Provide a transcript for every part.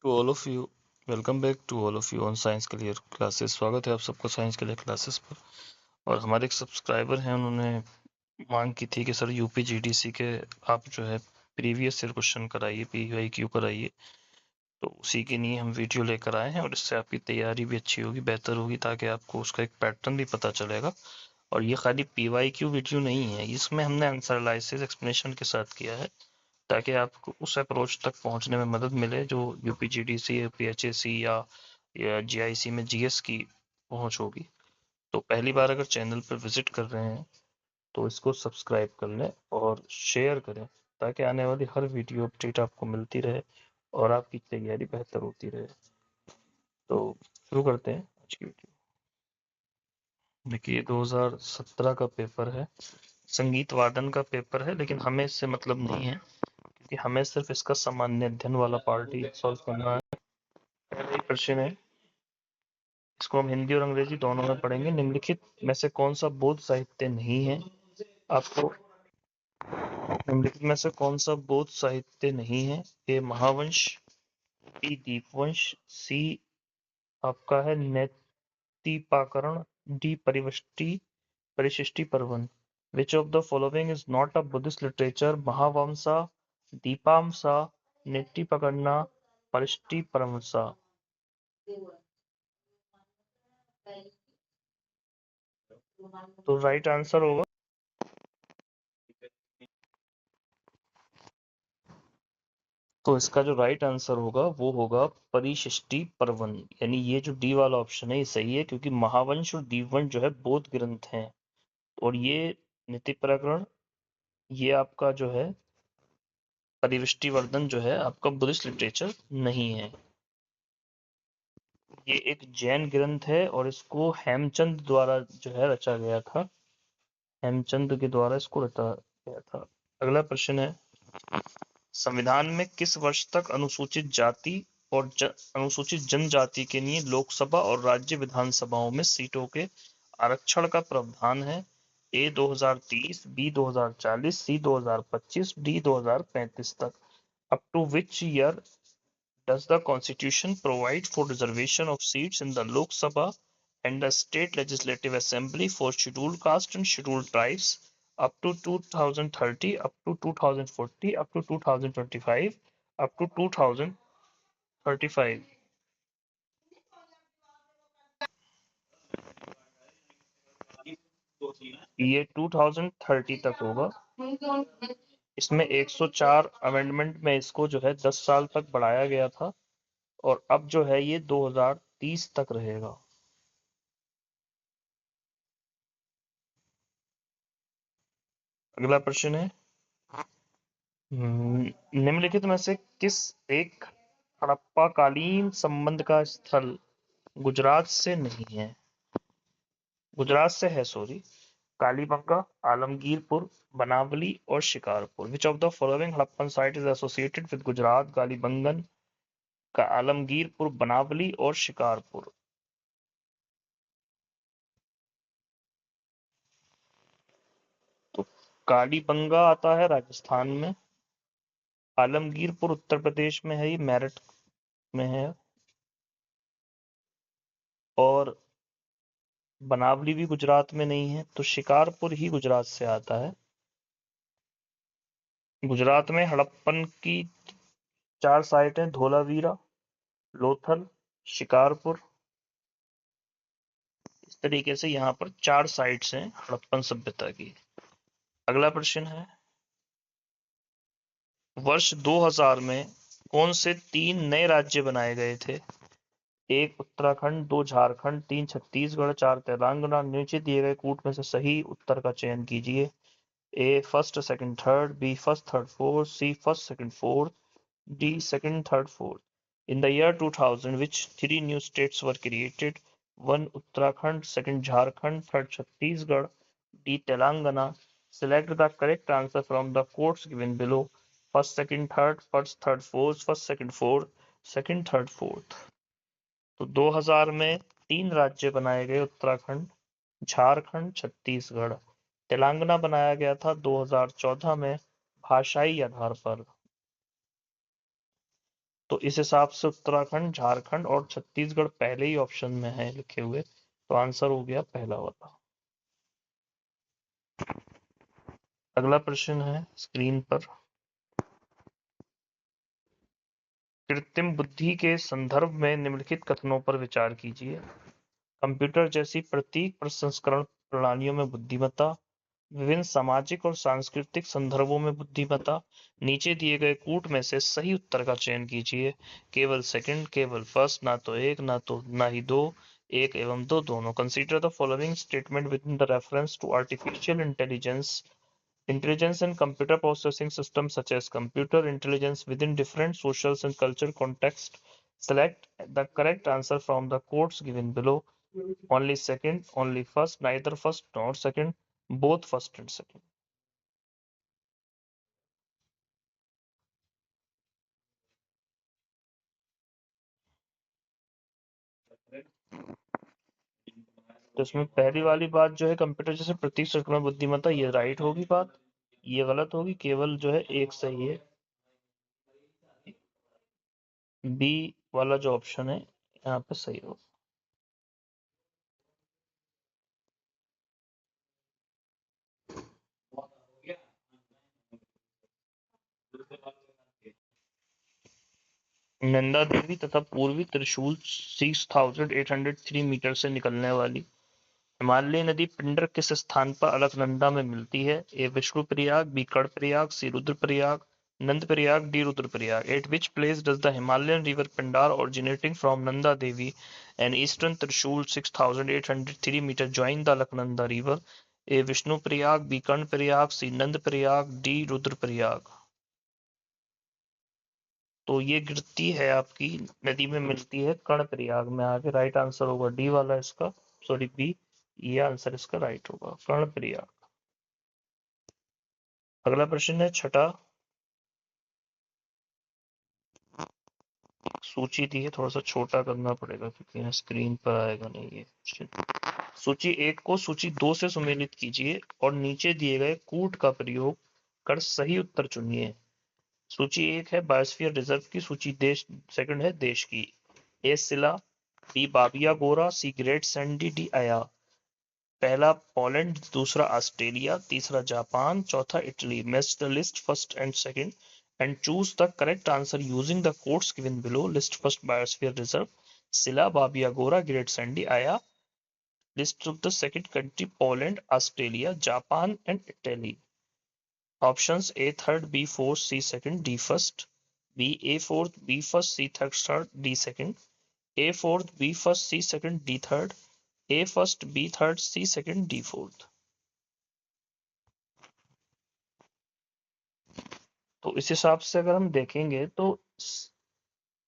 To all of you welcome back to all of you on science clear classes. स्वागत है आप सबका science clear classes पर। और हमारे एक सब्सक्राइबर हैं, उन्होंने मांग की थी कि सर यूपीजीडीसी के आप जो है प्रीवियस ईयर क्वेश्चन कराइए, पीवाईक्यू कराइए। तो उसी के लिए हम वीडियो लेकर आए हैं और इससे आपकी तैयारी भी अच्छी होगी, बेहतर होगी, ताकि आपको उसका एक पैटर्न भी पता चलेगा। और ये खाली पीवाईक्यू वीडियो नहीं है, इसमें हमने आंसर एनालिसिस एक्सप्लेनेशन के साथ किया है, ताकि आपको उस अप्रोच तक पहुंचने में मदद मिले जो यूपीजीडीसी, यूपीएचएससी या जीआईसी में जीएस की पहुंच होगी। तो पहली बार अगर चैनल पर विजिट कर रहे हैं तो इसको सब्सक्राइब कर लें और शेयर करें, ताकि आने वाली हर वीडियो अपडेट आपको मिलती रहे और आपकी तैयारी बेहतर होती रहे। तो शुरू करते हैं आज की वीडियो। देखिए 2017 का पेपर है, संगीत वादन का पेपर है, लेकिन हमें इससे मतलब नहीं है, क्योंकि हमें सिर्फ इसका सामान्य अध्ययन वाला पार्ट ही सॉल्व करना है। पहला ही प्रश्न है, इसको हम हिंदी और अंग्रेजी दोनों में पढ़ेंगे। निम्नलिखित में से कौन सा बौद्ध साहित्य नहीं है? आपको निम्नलिखित में से कौन सा बौद्ध साहित्य नहीं है? A Mahavamsa, B Dipavamsa, C आपका है Nettipakarana, D Parishishta Parvan. Which of the following is not a Buddhist literature? Mahavamsa, Dipavamsa, Nettipakarana, Parishishta परमसा। तो राइट आंसर होगा, तो इसका जो राइट आंसर होगा वो होगा परिशिष्टि पर्वन। यानी ये जो डी वाला ऑप्शन है ये सही है, क्योंकि महावंश और दीपवंश जो है बौद्ध ग्रंथ हैं, और ये नीति प्रकरण, ये आपका जो है परिवृष्टि वर्धन जो है आपका बुद्धिस्ट लिटरेचर नहीं है। ये एक जैन ग्रंथ है और इसको हेमचंद द्वारा जो है रचा गया था, हेमचंद के द्वारा इसको रचा गया था। अगला प्रश्न है, संविधान में किस वर्ष तक अनुसूचित जाति और अनुसूचित जनजाति के लिए लोकसभा और राज्य विधानसभाओं में सीटों के आरक्षण का प्रावधान है? ए 2030, बी 2040, सी 2025, डी 2035 तक। Up to which year does the constitution provide for reservation of seats in the Lok Sabha and the state legislative assembly for scheduled caste and scheduled tribes up to 2030, up to 2040, up to 2025, up to 2035? ये 2030 तक होगा। इसमें 104 amendment में इसको जो है 10 साल तक बढ़ाया गया था, और अब जो है ये 2030 तक रहेगा। अगला प्रश्न है, निम्नलिखित में से किस एक हड़प्पाकालीन संबंध का स्थल गुजरात से नहीं है? गुजरात से है, सॉरी। कालीबंगा, आलमगीरपुर, बनावली और शिकारपुर। विच of the following Harappan site is associated with Gujarat? Kalibangan का, आलमगीरपुर, बनावली और शिकारपुर। तो कालीबंगा आता है राजस्थान में, आलमगीरपुर उत्तर प्रदेश में है, ये मेरठ में है, और बनावली भी गुजरात में नहीं है, तो शिकारपुर ही गुजरात से आता है। गुजरात में हड़प्पन की 4 साइट हैं, धोलावीरा, लोथल, शिकारपुर। इस तरीके से यहाँ पर 4 साइट्स हैं हड़प्पन सभ्यता की। अगला प्रश्न है, वर्ष 2000 में कौन से 3 नए राज्य बनाए गए थे? 1 उत्तराखंड, 2 झारखंड, 3 छत्तीसगढ़, 4 तेलंगाना। नीचे दिए गए कूट में से सही उत्तर का चयन कीजिए। A first, second, third, B first, third, fourth, C first, second, fourth, D second, third, fourth. In the year 2000, which 3 new states were created? 1 Uttarakhand, 2nd Jharkhand, 3rd Chhattisgarh, D Telangana. Select the correct answer from the quotes given below. First, second, third, first, third, fourth, first, second, fourth, second, third, fourth. तो 2000 में 3 राज्य बनाए गए, उत्तराखंड, झारखंड, छत्तीसगढ़। तेलंगाना बनाया गया था 2014 में भाषाई आधार पर। तो इस हिसाब से उत्तराखंड, झारखंड और छत्तीसगढ़ पहले ही ऑप्शन में है लिखे हुए, तो आंसर हो गया पहला वाला। अगला प्रश्न है स्क्रीन पर, कृत्रिम बुद्धि के संदर्भ में निम्नलिखित कथनों पर विचार कीजिए। कंप्यूटर जैसी प्रतीक प्रसंस्करण प्रणालियों में बुद्धिमत्ता, विभिन्न सामाजिक और सांस्कृतिक संदर्भों में बुद्धिमत्ता। नीचे दिए गए कूट में से सही उत्तर का चयन कीजिए। केवल सेकंड, केवल फर्स्ट, ना तो एक ना ही दो, एक एवं दो दोनों। Consider the following statement with in the reference to artificial intelligence, intelligence and computer processing systems such as computer intelligence within different social and cultural contexts. Select the correct answer from the quotes given below. Only second, only first, neither first nor second, both first and second. तो इसमें पहली वाली बात जो है computer जैसे प्रतीक संस्करण बुद्धिमत्ता, ये राइट होगी बात, ये गलत होगी, केवल जो है एक सही है। बी वाला जो ऑप्शन है यहाँ पे सही होगा। नंदा देवी तथा पूर्वी त्रिशूल 6803 मीटर से निकलने वाली हिमालयी नदी पिंडर किस स्थान पर अलकनंदा में मिलती है? A Vishnuprayag, B Karnaprayag, C Rudraprayag, Nand Prayag, D Rudraprayag. At which place does the Himalayan river Pindar originating from Nanda Devi and eastern Trishul 6803 meter join the Alaknanda river? A Vishnuprayag, B Karnaprayag, C Nand Prayag, D Rudraprayag. तो ये गिरती है आपकी नदी में मिलती है कर्णप्रयाग में आगे। राइट आंसर होगा डी वाला इसका, सॉरी बी, ये आंसर इसका राइट होगा कर्णप्रयाग। अगला प्रश्न है छठा, सूची दी है, थोड़ा सा छोटा करना पड़ेगा क्योंकि यहाँ स्क्रीन पर आएगा नहीं ये क्वेश्चन। सूची एक को सूची दो से सुमेलित कीजिए और नीचे दिए गए कूट का प्रयोग कर सही उत्तर चुनिए। सूची एक है बायोस्फीयर रिजर्व की, सूची देश सेकंड है देश की। ए सिला, बी बाबिया गोरा, सी ग्रेट सैंडी, डी आया। पहला पोलैंड, दूसरा ऑस्ट्रेलिया, तीसरा जापान, चौथा Italy. Match the list first and second and choose the correct answer using the quotes given below. List first biosphere reserve Silla, Babia Gora, Great Sandy, Aya. List of the second country Poland, Australia, Japan and Italy. Options A third, B fourth, C second, D first. B A fourth, B first, C third, D second. A fourth, B first, C second, D third. A first, B third, C second, D fourth. तो इस हिसाब से अगर हम देखेंगे तो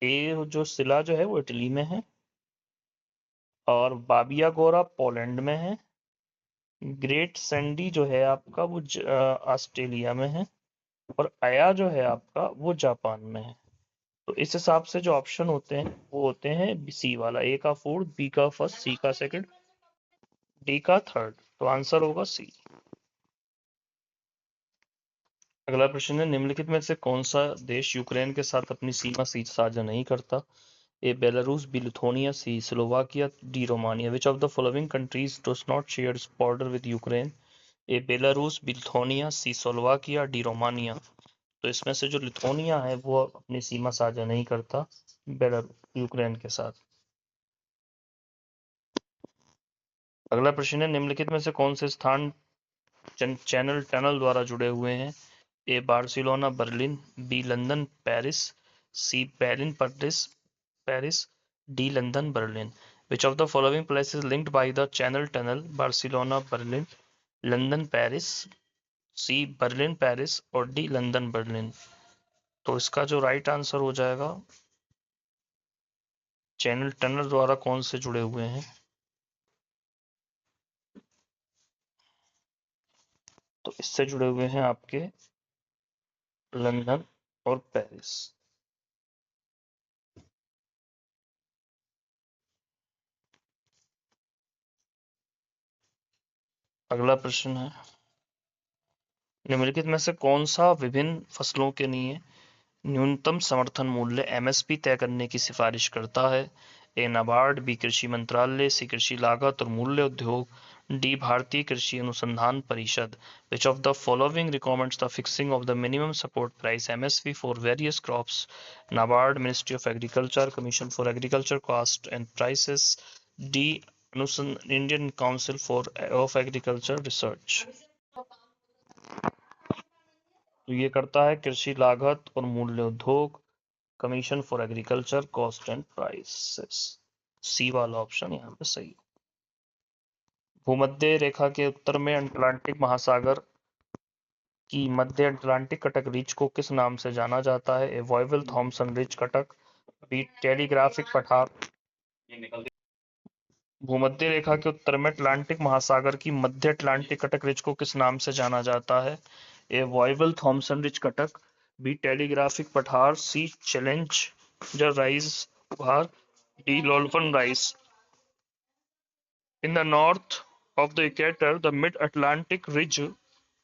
ए जो सिला जो है वो इटली में है और बाबिया गोरा पोलैंड में है। ग्रेट सैंडी जो है आपका वो ऑस्ट्रेलिया में है और आया जो है आपका वो जापान में है। तो इस हिसाब से जो ऑप्शन होते हैं वो होते हैं सी वाला, ए का फोर्थ, बी का फर्स्ट, सी का सेकंड, डी का थर्ड। तो आंसर होगा सी। अगला प्रश्न है निम्नलिखित में से कौन सा देश यूक्रेन के साथ अपनी सीमा साझा नहीं करता? A Belarus, B Lithuania, C Slovakia, D Romania. Which of the following countries does not share its border with Ukraine? A Belarus, B Lithuania, C Slovakia, D Romania. तो इसमें से जो लिथुआनिया है वो अपनी सीमा साझा नहीं करता यूक्रेन के साथ। अगला प्रश्न है निम्नलिखित में से कौन से स्थान चैनल टनल द्वारा जुड़े हुए हैं? A Barcelona Berlin, B London Paris, C berlin Paris, D London Berlin. Which of the following places linked by the Channel Tunnel? Barcelona Berlin, London Paris, C Berlin Paris और D London Berlin. तो इसका जो right answer हो जाएगा channel tunnel द्वारा कौन से जुड़े हुए हैं? तो इससे जुड़े हुए हैं आपके लंदन और पेरिस। अगला प्रश्न है निम्नलिखित में से कौन सा विभिन्न फसलों के लिए न्यूनतम समर्थन मूल्य एमएसपी तय करने की सिफारिश करता है? ए नाबार्ड, बी कृषि मंत्रालय, सी कृषि लागत और मूल्य उद्योग, डी भारतीय कृषि अनुसंधान परिषद। Which of the following recommends the fixing of the minimum support price MSP for various crops? NABARD, Ministry of Agriculture, Commission for Agriculture Cost and Prices, D Indian Council for of Agriculture Research. तो ये करता है कृषि लागत और मूल्य उद्योग, Commission for Agriculture Cost and Prices. C वाला ऑप्शन यहाँ पे सही। भूमध्य रेखा के उत्तर में अटलांटिक महासागर की मध्य अटलांटिक कटक रिज को किस नाम से जाना जाता है? ए वॉयवल थॉमसन रिज कटक, बी टेलीग्राफिक पठार। भूमध्य रेखा के उत्तर में अटलांटिक महासागर की मध्य अटलांटिक कटक रिज को किस नाम से जाना जाता है? ए वॉयवल थॉमसन रिज कटक, बी टेलीग्राफिक पठार, सी चैलेंजर राइज उभार, डी लोल्फन rise. In the north of the equator, the mid-Atlantic ridge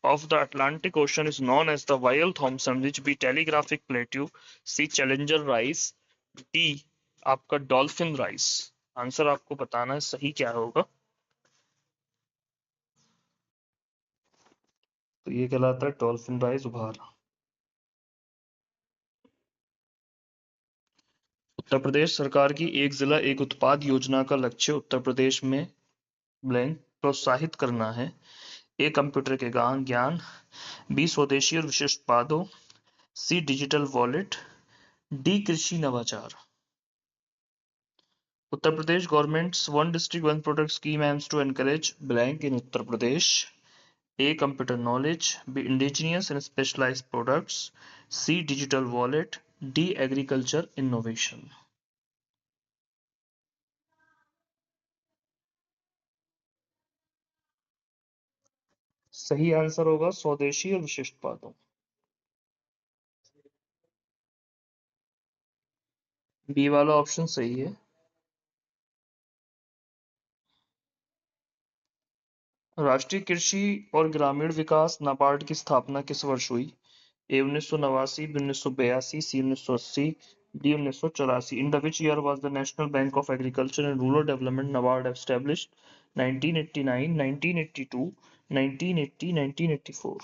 of the Atlantic Ocean is known as the Weil-Thomson Ridge. B. Telegraphic Plateau, C. Challenger Rise, D. आपका dolphin rice. Answer आपको बताना है सही क्या होगा। तो ये कहलाता है डॉल्फिन राइस उभार। उत्तर प्रदेश सरकार की एक जिला एक उत्पाद योजना का लक्ष्य उत्तर प्रदेश में ब्लैंक प्रोत्साहित करना है। ए कंप्यूटर के ज्ञान, बी स्वदेशी और विशिष्ट उत्पादों, सी डिजिटल वॉलेट, डी कृषि नवाचार। Uttar Pradesh government's one district one product scheme aims to encourage blank in Uttar Pradesh. A computer knowledge, B indigenous and specialised products, C digital wallet, D agriculture innovation. सही answer होगा स्वदेशी और विशिष्ट उत्पादों। बी वाला ऑप्शन सही है। राष्ट्रीय कृषि और ग्रामीण विकास नाबार्ड की स्थापना किस वर्ष हुई? A 1989, B 1982, C 1980, D 1984। In the which year was the National Bank of Agriculture and Rural Development NABARD established? 1989, 1982, 1980, 1984।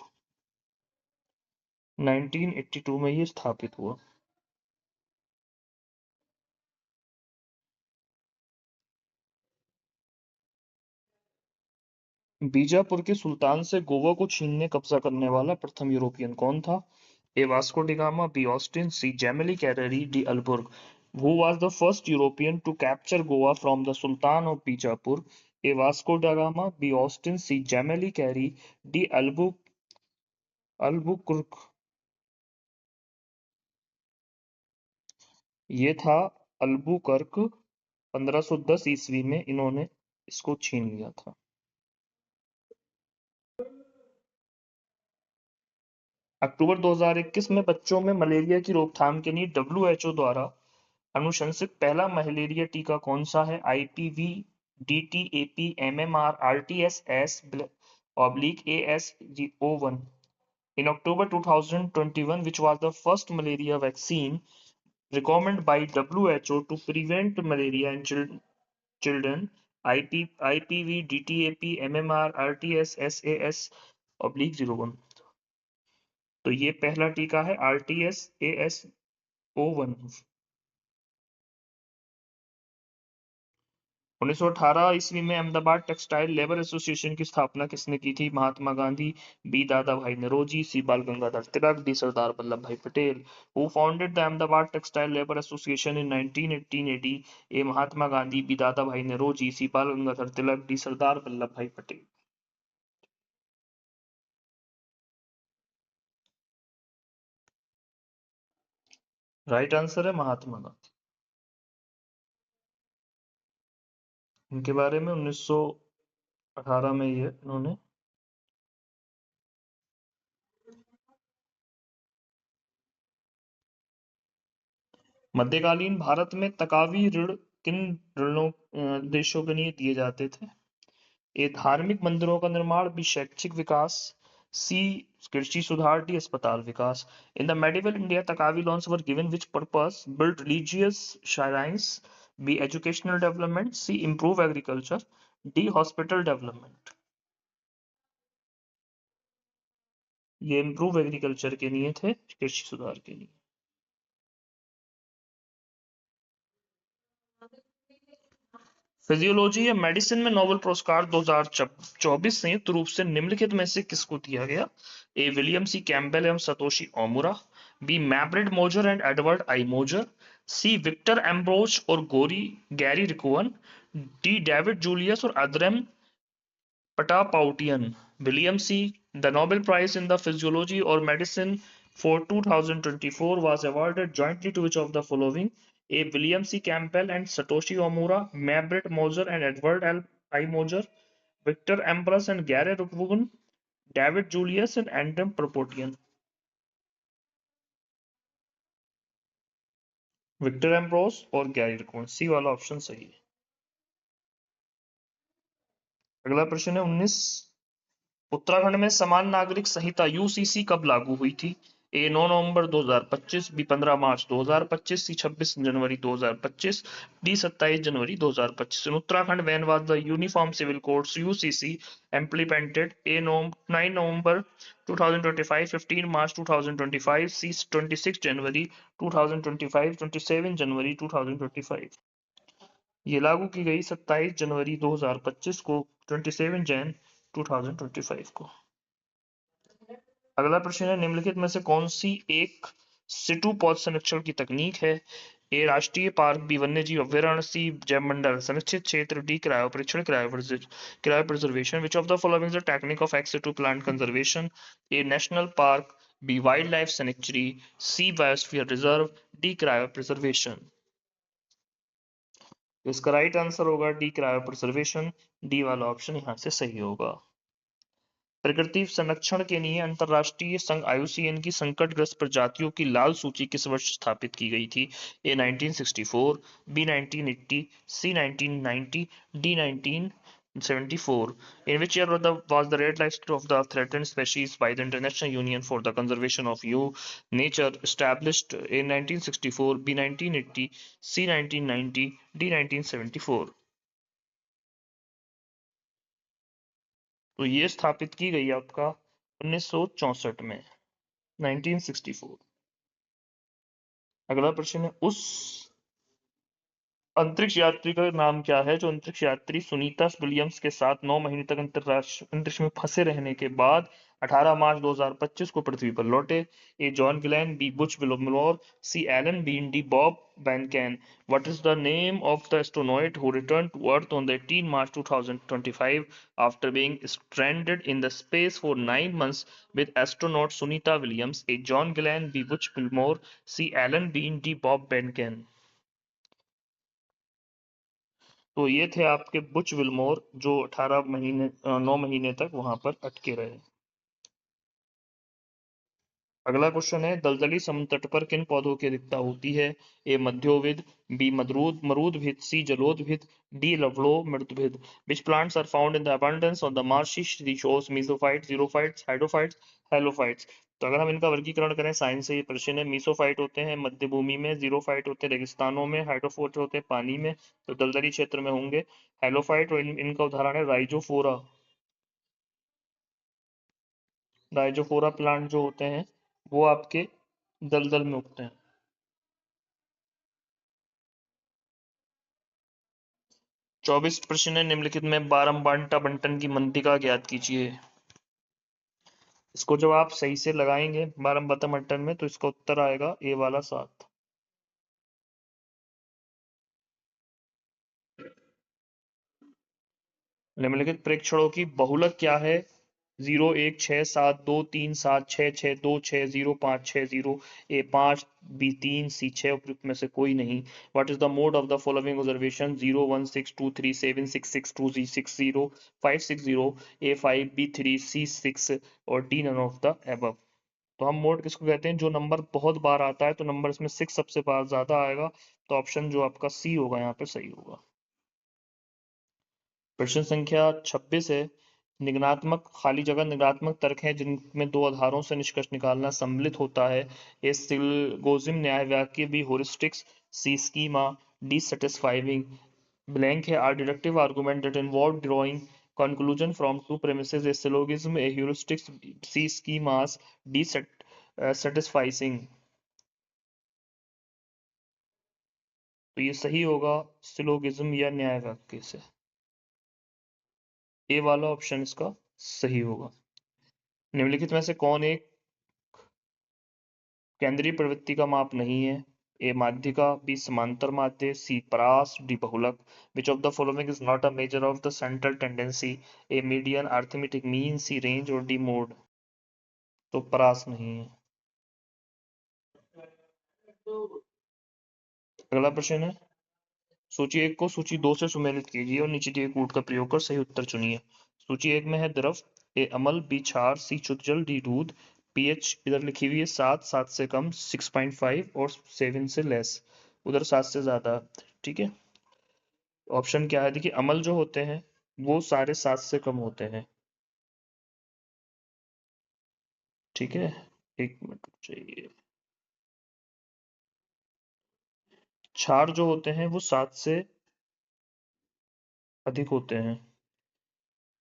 1982 में ये स्थापित हुआ। बीजापुर के सुल्तान से गोवा को छीनने कब्जा करने वाला प्रथम यूरोपियन कौन था? A Vasco da Gama, B Austin, C Gemelli Careri, D अल्बुर्ग। Who was the first European to capture Goa from the Sultan of Bijapur? A. Vasco da Gama, B. Austin, C. Jamali Carey, D. Albuquerque। ये था Albuquerque. 1510 ईस्वी में इन्होंने इसको छीन लिया था। अक्टूबर 2021 में बच्चों में मलेरिया की रोकथाम के लिए WHO द्वारा अनुशंसित पहला मलेरिया टीका कौन सा है? IPV, DTAP, MMR, RTS, AS01। In October 2021, which was the first malaria vaccine recommended by WHO to prevent malaria in children? IPV, DTAP, MMR, RTS, SAS/01। तो ये पहला टीका है RTS/AS01। 1918 ईस्वी में अहमदाबाद टेक्सटाइल लेबर एसोसिएशन की स्थापना किसने की थी? महात्मा Gandhi, B Dadabhai Naoroji, C Bal Gangadhar Tilak, D Sardar Vallabhbhai Patel. Who founded the Ahmedabad Textile Labour Association in 1918 AD? A Mahatma Gandhi, B Dadabhai Naoroji, C Bal Gangadhar Tilak, D Sardar Vallabhbhai Patel. Right answer है महात्मा गांधी। इनके बारे में 1918 में ये इन्होंने मध्यकालीन भारत में तकावी ऋण किन ऋणों देशों के लिए दिए जाते थे? ए धार्मिक मंदिरों का निर्माण, बी शैक्षिक विकास, सी कृषि सुधार, डी अस्पताल विकास। In the medieval India taccavi loans were given which purpose, build religious shrines, B educational development, C improve agriculture, D hospital development. ये इंप्रूव एग्रीकल्चर के लिए थे, कृषि सुधार के लिए। फिजियोलॉजी या मेडिसिन में नोबेल पुरस्कार 2024 संयुक्त रूप से निम्नलिखित में से किसको दिया गया? ए विलियम सी कैम्पबेल एवं सतोशी ओमुरा, बी मैब्रिड मोजर एंड एडवर्ड आई मोजर, सी विक्टर एम्ब्रोज और गैरी रिकोवन, डी डेविड जूलियस और अद्रेम Patapoutian. William C. The Nobel Prize in the Physiology or Medicine for 2024 was awarded jointly to which of the following? A. William C. Campbell and Satoshi Omura, Mabrit Moser and Edward L. I. Moser, Victor Ambrose and Gary Rukwogun, David Julius and Andrem Propotian. Victor Ambros और Gary Ruvkun, C वाला option सही है। अगला प्रश्न है 19। उत्तराखंड में समान नागरिक संहिता यूसीसी कब लागू हुई थी? ए 9 नवंबर 2025, बी 15 मार्च 2025, सी 26 जनवरी 2025, डी 27 जनवरी 2025। In Uttarakhand, when was the Uniform Civil Codes UCC implemented? A 9 November 2025, 15 March 2025, C 26 January 2025, 27 जनवरी 2025। ये लागू की गई 27 जनवरी 2025 को, 27 जैन 2025 को। अगला प्रश्न है निम्नलिखित में से कौन सी एक सिटू पौध संरक्षण की तकनीक है? ए राष्ट्रीय पार्क, बी वन्य जीव अभ्यारण्य, सी जैव मंडल संरक्षित क्षेत्र, डी क्रायो परीक्षण cryopreservation. Which of the following is the technique of ex situ plant conservation? A national park, B wildlife sanctuary, C biosphere reserve, D cryopreservation. इसका right answer होगा D cryopreservation. D वाला option यहाँ से सही होगा। प्रकृति संरक्षण के लिए अंतरराष्ट्रीय संघ IUCN की संकटग्रस्त प्रजातियों की लाल सूची किस वर्ष स्थापित की गई थी? A 1964, B 1980, C 1990, D 1974। In which year was the red list of the threatened species by the International Union for the Conservation of Nature established? A 1964, B 1980, C 1990, D 1974। तो ये स्थापित की गई आपका 1964 में, 1964। अगला प्रश्न है उस अंतरिक्ष यात्री का नाम क्या है जो अंतरिक्ष यात्री सुनीता विलियम्स के साथ 9 महीने तक अंतरिक्ष में फंसे रहने के बाद 18 मार्च 2025 को पृथ्वी पर लौटे? A John Glenn, B Butch Wilmore, C Alan Bean, D Bob Behnken. What is the name of the astronaut who returned to Earth on the 18 March 2025 after being stranded in the space for 9 months with astronaut Sunita Williams? A John Glenn, B Butch Wilmore, C Alan Bean, D Bob Behnken। तो ये थे आपके Butch Wilmore जो 9 महीने तक वहां पर अटके रहे। अगला क्वेश्चन है दलदली समुद्र तट पर किन पौधों की अधिकता होती है? ए मध्योविद, बी मरूदभिद, सी जलोदभिद, डी लवणो मृदभिद। Which plants are found in the abundance on the marshy shores? Mesophytes, xerophytes, hydrophytes, halophytes. तो अगर हम इनका वर्गीकरण करें साइंस से, ये प्रश्न है, मीसोफाइट होते हैं मध्य भूमि में, जीरोफाइट होते हैं रेगिस्तानों में, हाइड्रोफोर होते हैं पानी में, तो दलदली क्षेत्र में होंगे। हेलोफाइट और इनका उदाहरण है राइजोफोरा। राइजोफोरा प्लांट जो होते हैं वो आपके दलदल में उगते हैं। 24 प्रश्न है निम्नलिखित में बारहमांटा बंटन की मंतिका ज्ञात कीजिए। इसको जब आप सही से लगाएंगे बारहमांटा बंटन में तो इसका उत्तर आएगा ए वाला 7। निम्नलिखित प्रेक्षणों की बहुलक क्या है? 0167236766260560560। A 5, B 3, C 6। उपयुक्त में से कोई नहीं। What is the mode of the following observation? 01623766060 A 5, B 3, C 6 और D none of the above. तो हम मोड किसको कहते हैं? जो नंबर बहुत बार आता है, तो नंबर इसमें 6 सबसे बार ज्यादा आएगा, तो ऑप्शन जो आपका सी होगा यहाँ पे सही होगा। प्रश्न संख्या 26 है निगनात्मक खाली जगह निगनात्मक तर्क हैं जिनमें दो आधारों से निष्कर्ष निकालना सम्मिलित होता है। ए सिलोगिज्म न्याय वाक्य, B heuristics, C schema, D satisficing. Blank है are deductive argument that involve drawing conclusion from two premises, a syllogism, a heuristics, c schemas, d satisficing। तो ये सही होगा सिलोगिज्म या न्याय वाक्य से। ए वाला ऑप्शन इसका सही होगा। निम्नलिखित में से कौन एक केंद्रीय प्रवृत्ति का माप नहीं है? ए माध्यिका, बी समांतर माध्य, सी परास, डी बहुलक। Which of the following is not a measure of the central tendency? A median, arithmetic mean, C range और डी मोड। तो परास नहीं है। अगला प्रश्न है, सूची एक को सूची दो से सुमेलित कीजिए और नीचे दिए कूट का प्रयोग कर सही उत्तर चुनिए। सूची एक में है द्रव, ए अम्ल, बी क्षार, सी शुद्ध जल, डी दूध। पीएच इधर लिखी हुई है 7, 7 से कम 6.5 और 7 से लेस, उधर 7 से ज्यादा। ठीक है, ऑप्शन क्या है? देखिए अम्ल जो होते हैं वो सारे 7 से कम होते हैं। ठीक है, एक मिनट चाहिए। क्षार जो होते हैं वो 7 से अधिक होते हैं,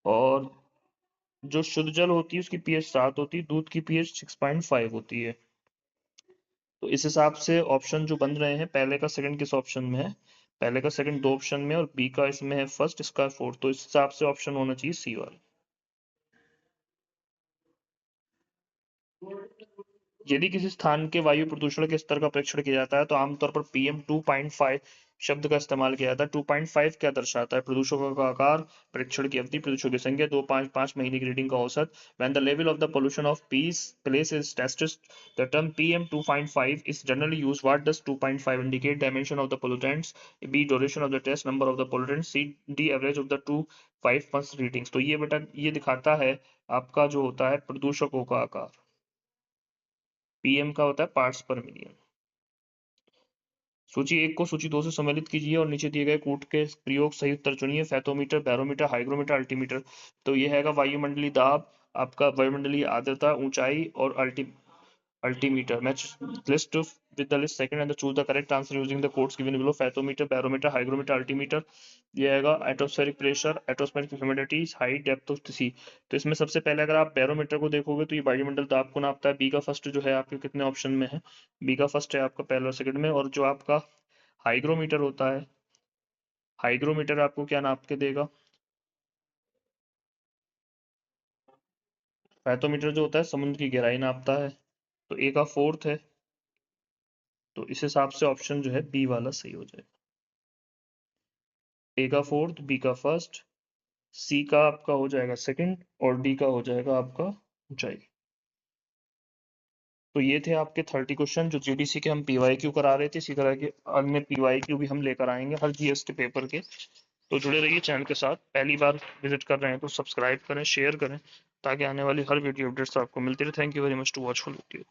और जो शुद्ध जल होती है उसकी पीएच 7 होती है, दूध की पीएच 6.5 होती है। तो इस हिसाब से ऑप्शन जो बन रहे हैं, पहले का सेकंड किस ऑप्शन में है? पहले का सेकंड दो ऑप्शन में, और बी का इसमें है फर्स्ट, इसका फोर्थ। तो इस हिसाब से ऑप्शन होना चाहिए सी वाला। यदि किसी स्थान के वायु प्रदूषण के स्तर का परीक्षण किया जाता है तो आमतौर पर पीएम 2.5 शब्द का इस्तेमाल किया जाता है। 2.5 क्या दर्शाता है? प्रदूषकों का आकार, परीक्षण की अवधि, प्रदूषकों की संख्या, 2-5 महीने की रीडिंग का औसत। When the level of the pollution of place is tested, the term PM 2.5 is generally used. What does 2.5 indicate? Dimension of the pollutants, B duration of the test, number of the pollutants, C D average of the two 5 months readings। तो ये बेटा ये दिखाता है आपका जो होता है प्रदूषकों का आकार। पीएम का होता है पार्ट्स पर मिलियन। सूची एक को सूची दो से सम्मिलित कीजिए और नीचे दिए गए कूट के प्रयोग सही उत्तर चुनिए। Fathometer, barometer, hygrometer, altimeter. तो ये हैगा वायुमंडलीय दाब, आपका वायुमंडलीय आर्द्रता, ऊंचाई, और altimeter. Match list with the list second and choose the correct answer using the codes given below. Fathometer, barometer, hygrometer, altimeter। ये आएगा atmospheric pressure, atmospheric humidity, height, depth of sea. तो इसमें सबसे पहले अगर आप बैरोमीटर को देखोगे तो ये वायुमंडल दाब को नापता है। बी का फर्स्ट जो है आपके कितने ऑप्शन में है? बी का फर्स्ट है आपका पहला और सेकंड में। और जो आपका हाइग्रोमीटर होता है, हाइग्रोमीटर आपको क्या नाप के देगा? फैथोमीटर जो होता है समुद्र की गहराई नापता है। तो ए का फोर्थ है, तो इस हिसाब से ऑप्शन जो है बी वाला सही हो जाएगा। ए का फोर्थ, बी का फर्स्ट, सी का आपका हो जाएगा सेकंड, और डी का हो जाएगा आपका ऊंचाई। तो ये थे आपके 30 क्वेश्चन जो जीडीसी के हम पीवाईक्यू करा रहे थे। इसी तरह के अन्य पीवाईक्यू भी हम लेकर आएंगे हर जीएसटी पेपर के। तो जुड़े रहिए चैनल के साथ। पहली बार विजिट कर रहे हैं तो सब्सक्राइब करें, शेयर करें, ताकि आने वाली हर वीडियो अपडेट्स आपको मिलती रहे। Thank you very much to watch full video.